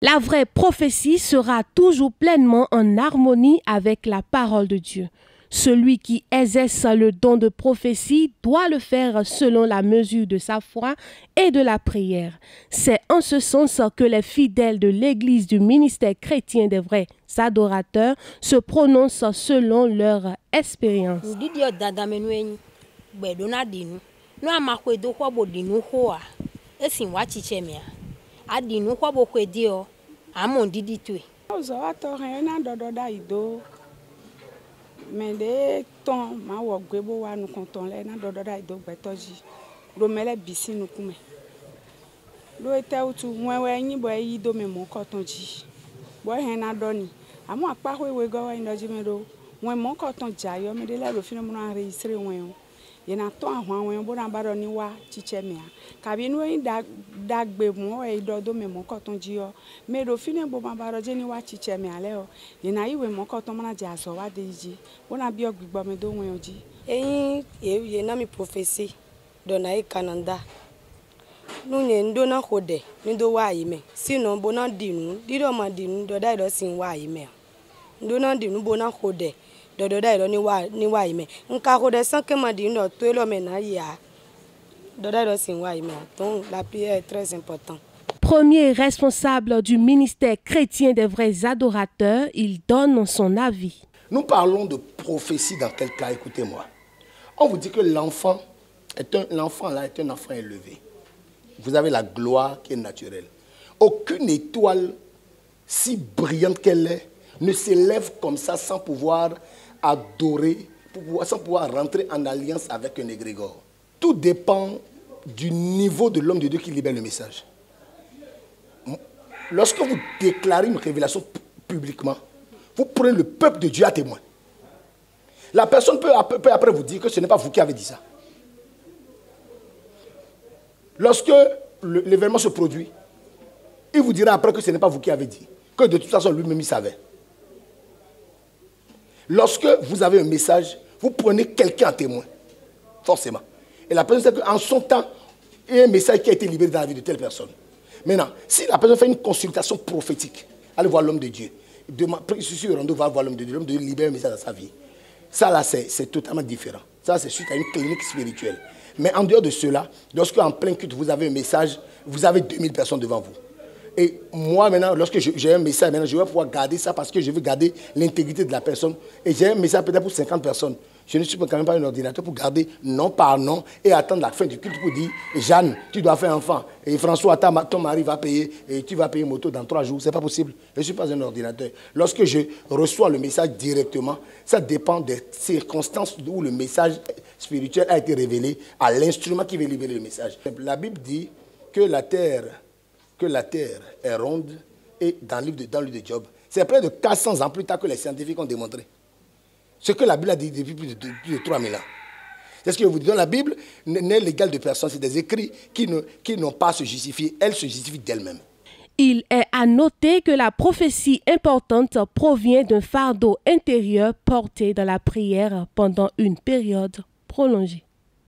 La vraie prophétie sera toujours pleinement en harmonie avec la parole de Dieu. Celui qui exerce le don de prophétie doit le faire selon la mesure de sa foi et de la prière. C'est en ce sens que les fidèles de l'Église du ministère chrétien des vrais adorateurs se prononcent selon leur expérience. Mais les temps ma wo gbebo wa nu konton le na dodo da ido gbetoji ro mele bisi nu kume lo ete utu mwewe yin bo yi do me mo konton ji bo he na do ni amo apa ho we go wa indoji me do wen mo konton ja yo me de le ro finu mo na registre wen ye na to ahwan wen bo na ba do ni wa chiche me ka bi nu yin da gbe mo e do me mo konton ji yo me ro finu bo ma ba do je ni wa chiche me ale o ye na yi we mo konton mo na ja so wa de ji bona bi ogbigbo me do wen oji eyin ye na mi prophecy do na e Canada nu nye ndo na hode ni do wa yi me sino bona dinu dido ma dinu do dai do sin wa yi me ndo na dinu bona hode do dai do ni wa yi me nka hode san ke ma dinu do to lo me na ya do dai do sin wa yi me donc la prière est très importante. Premier responsable du ministère chrétien des vrais adorateurs, il donne son avis. Nous parlons de prophétie dans quel cas? Écoutez-moi. On vous dit que l'enfant est un enfant élevé. Vous avez la gloire qui est naturelle. Aucune étoile, si brillante qu'elle est, ne s'élève comme ça sans pouvoir adorer, sans pouvoir rentrer en alliance avec un égrégore. Tout dépend du niveau de l'homme de Dieu qui libère le message. Lorsque vous déclarez une révélation publiquement, vous prenez le peuple de Dieu à témoin. La personne peut après vous dire que ce n'est pas vous qui avez dit ça. Lorsque l'événement se produit, il vous dira après que ce n'est pas vous qui avez dit. Que de toute façon, lui-même, il savait. Lorsque vous avez un message, vous prenez quelqu'un à témoin. Forcément. Et la personne sait qu'en son temps, il y a un message qui a été libéré dans la vie de telle personne. Maintenant, si la personne fait une consultation prophétique, allez voir l'homme de Dieu. Je suis sûr qu'on va voir l'homme de Dieu. L'homme de Dieu libère un message dans sa vie. Ça, là, c'est totalement différent. Ça, c'est suite à une clinique spirituelle. Mais en dehors de cela, lorsque en plein culte, vous avez un message, vous avez 2000 personnes devant vous. Et moi, maintenant, lorsque j'ai un message, maintenant, je vais pouvoir garder ça parce que je veux garder l'intégrité de la personne. Et j'ai un message peut-être pour 50 personnes. Je ne suis quand même pas un ordinateur pour garder nom par nom et attendre la fin du culte pour dire Jeanne, tu dois faire un enfant. Et François, ton mari va payer et tu vas payer moto dans 3 jours. Ce n'est pas possible. Je ne suis pas un ordinateur. Lorsque je reçois le message directement, ça dépend des circonstances où le message spirituel a été révélé à l'instrument qui veut libérer le message. La Bible dit que la terre est ronde et dans le livre de Job. C'est près de 400 ans plus tard que les scientifiques ont démontré. Ce que la Bible a dit depuis plus de 3000 ans. C'est ce que je vous dis. Dans la Bible n'est l'égale de personne. C'est des écrits qui n'ont pas à se justifier. Elle se justifie d'elle-même. Il est à noter que la prophétie importante provient d'un fardeau intérieur porté dans la prière pendant une période prolongée.